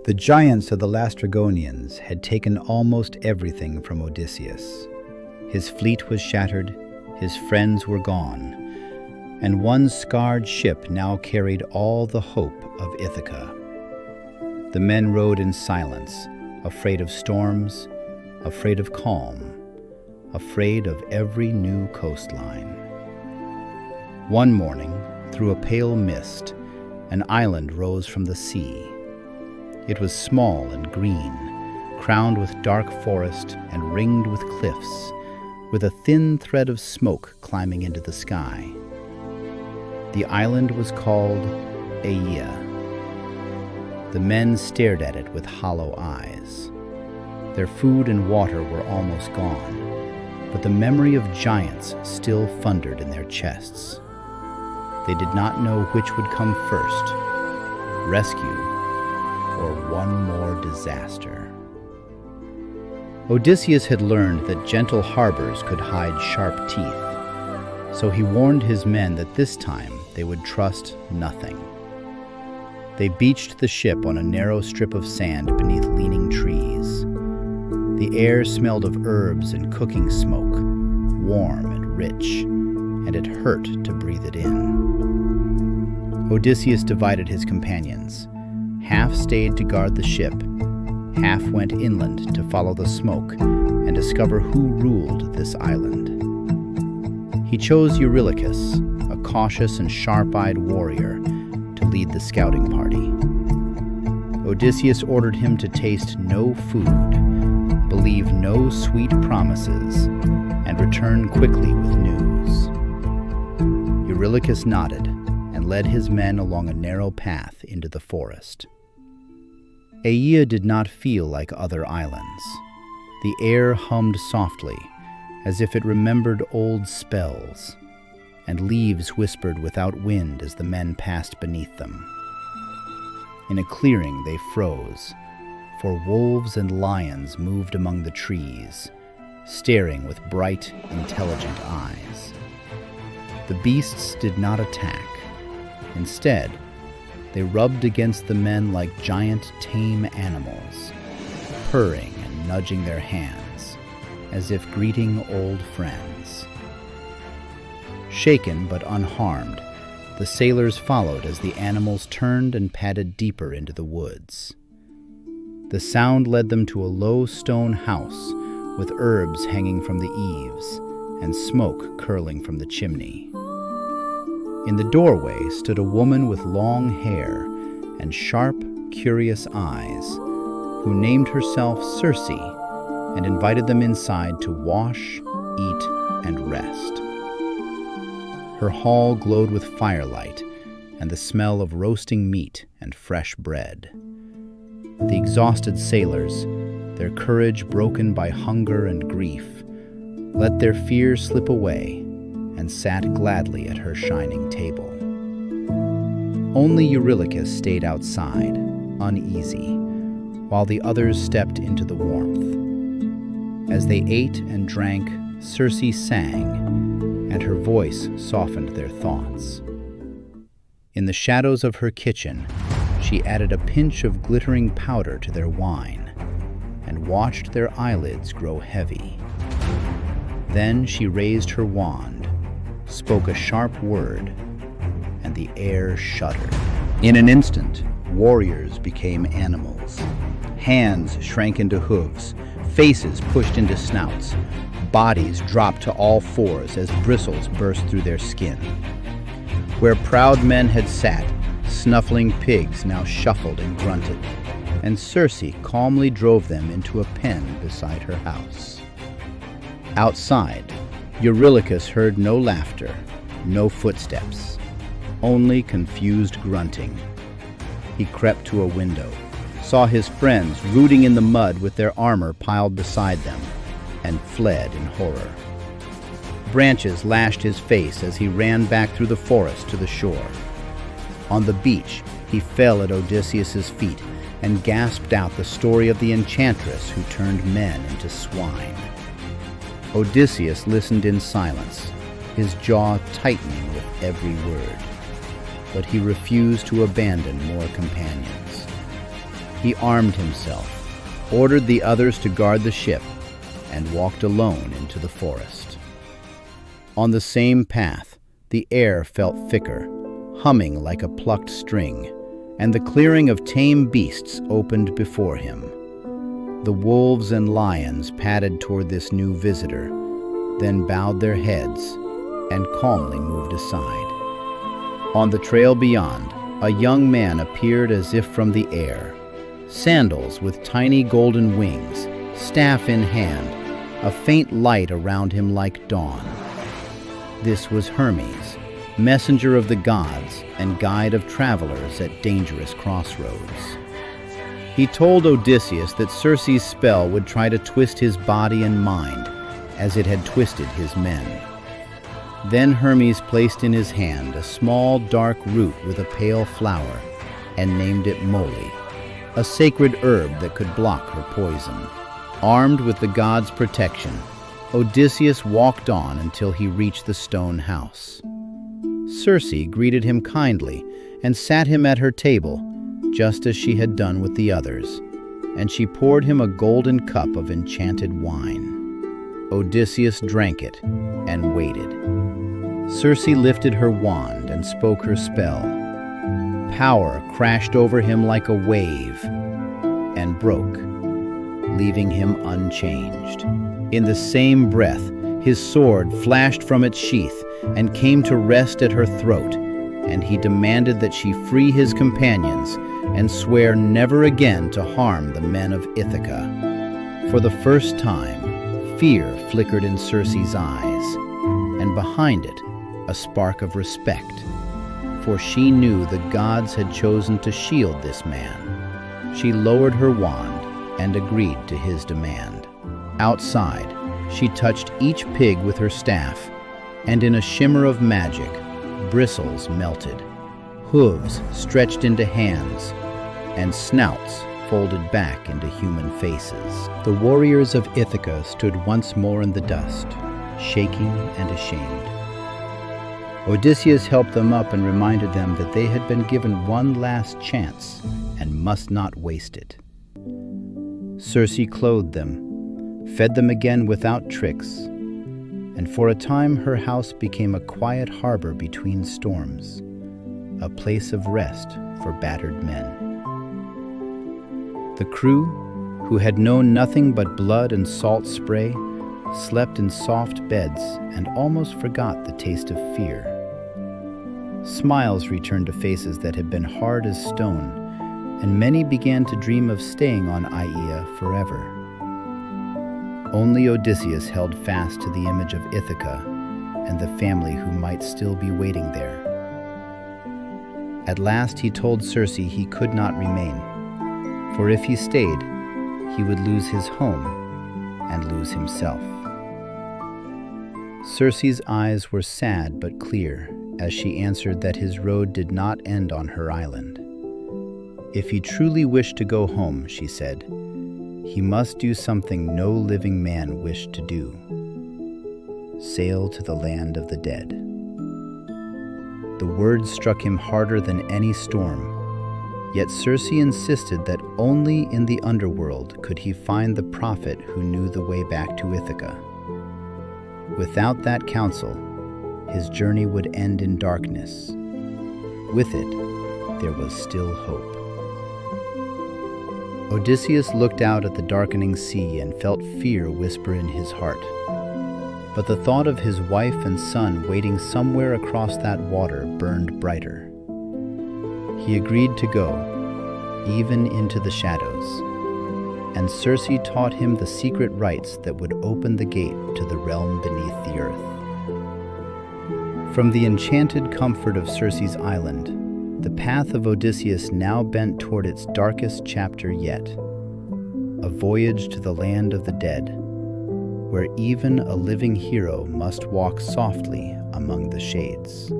The giants of the Lastrygonians had taken almost everything from Odysseus. His fleet was shattered, his friends were gone, and one scarred ship now carried all the hope of Ithaca. The men rowed in silence, afraid of storms, afraid of calm, afraid of every new coastline. One morning, through a pale mist, an island rose from the sea. It was small and green, crowned with dark forest and ringed with cliffs, with a thin thread of smoke climbing into the sky. The island was called Aea. The men stared at it with hollow eyes. Their food and water were almost gone, but the memory of giants still thundered in their chests. They did not know which would come first, rescue or one more disaster. Odysseus had learned that gentle harbors could hide sharp teeth, so he warned his men that this time they would trust nothing. They beached the ship on a narrow strip of sand beneath leaning trees. The air smelled of herbs and cooking smoke, warm and rich, and it hurt to breathe it in. Odysseus divided his companions. Half stayed to guard the ship, half went inland to follow the smoke and discover who ruled this island. He chose Eurylochus, a cautious and sharp-eyed warrior, to lead the scouting party. Odysseus ordered him to taste no food, believe no sweet promises, and return quickly with news. Eurylochus nodded and led his men along a narrow path into the forest. Aea did not feel like other islands. The air hummed softly, as if it remembered old spells, and leaves whispered without wind as the men passed beneath them. In a clearing they froze, for wolves and lions moved among the trees, staring with bright, intelligent eyes. The beasts did not attack. Instead, they rubbed against the men like giant tame animals, purring and nudging their hands, as if greeting old friends. Shaken but unharmed, the sailors followed as the animals turned and padded deeper into the woods. The sound led them to a low stone house with herbs hanging from the eaves and smoke curling from the chimney. In the doorway stood a woman with long hair and sharp, curious eyes, who named herself Circe and invited them inside to wash, eat, and rest. Her hall glowed with firelight and the smell of roasting meat and fresh bread. The exhausted sailors, their courage broken by hunger and grief, let their fears slip away and sat gladly at her shining table. Only Eurylochus stayed outside, uneasy, while the others stepped into the warmth. As they ate and drank, Circe sang, and her voice softened their thoughts. In the shadows of her kitchen, she added a pinch of glittering powder to their wine, and watched their eyelids grow heavy. Then she raised her wand, spoke a sharp word, and the air shuddered. In an instant, warriors became animals. Hands shrank into hooves, faces pushed into snouts, bodies dropped to all fours as bristles burst through their skin. Where proud men had sat, snuffling pigs now shuffled and grunted, and Circe calmly drove them into a pen beside her house. Outside, Eurylochus heard no laughter, no footsteps, only confused grunting. He crept to a window, saw his friends rooting in the mud with their armor piled beside them, and fled in horror. Branches lashed his face as he ran back through the forest to the shore. On the beach, he fell at Odysseus's feet and gasped out the story of the enchantress who turned men into swine. Odysseus listened in silence, his jaw tightening with every word. But he refused to abandon more companions. He armed himself, ordered the others to guard the ship, and walked alone into the forest. On the same path, the air felt thicker, humming like a plucked string, and the clearing of tame beasts opened before him. The wolves and lions padded toward this new visitor, then bowed their heads and calmly moved aside. On the trail beyond, a young man appeared as if from the air, sandals with tiny golden wings, staff in hand, a faint light around him like dawn. This was Hermes, messenger of the gods and guide of travelers at dangerous crossroads. He told Odysseus that Circe's spell would try to twist his body and mind as it had twisted his men. Then Hermes placed in his hand a small dark root with a pale flower and named it moly, a sacred herb that could block her poison. Armed with the god's protection, Odysseus walked on until he reached the stone house. Circe greeted him kindly and sat him at her table, just as she had done with the others, and she poured him a golden cup of enchanted wine. Odysseus drank it and waited. Circe lifted her wand and spoke her spell. Power crashed over him like a wave and broke, leaving him unchanged. In the same breath, his sword flashed from its sheath and came to rest at her throat, and he demanded that she free his companions and swear never again to harm the men of Ithaca. For the first time, fear flickered in Circe's eyes, and behind it, a spark of respect, for she knew the gods had chosen to shield this man. She lowered her wand and agreed to his demand. Outside, she touched each pig with her staff, and in a shimmer of magic, bristles melted, hooves stretched into hands, and snouts folded back into human faces. The warriors of Ithaca stood once more in the dust, shaking and ashamed. Odysseus helped them up and reminded them that they had been given one last chance and must not waste it. Circe clothed them, fed them again without tricks, and for a time her house became a quiet harbor between storms, a place of rest for battered men. The crew, who had known nothing but blood and salt spray, slept in soft beds and almost forgot the taste of fear. Smiles returned to faces that had been hard as stone, and many began to dream of staying on Aia forever. Only Odysseus held fast to the image of Ithaca and the family who might still be waiting there. At last he told Circe he could not remain, for if he stayed, he would lose his home and lose himself. Circe's eyes were sad but clear as she answered that his road did not end on her island. If he truly wished to go home, she said, he must do something no living man wished to do: sail to the land of the dead. The words struck him harder than any storm, yet Circe insisted that only in the underworld could he find the prophet who knew the way back to Ithaca. Without that counsel, his journey would end in darkness. With it, there was still hope. Odysseus looked out at the darkening sea and felt fear whisper in his heart. But the thought of his wife and son waiting somewhere across that water burned brighter. He agreed to go, even into the shadows, and Circe taught him the secret rites that would open the gate to the realm beneath the earth. From the enchanted comfort of Circe's island, the path of Odysseus now bent toward its darkest chapter yet, a voyage to the land of the dead, where even a living hero must walk softly among the shades.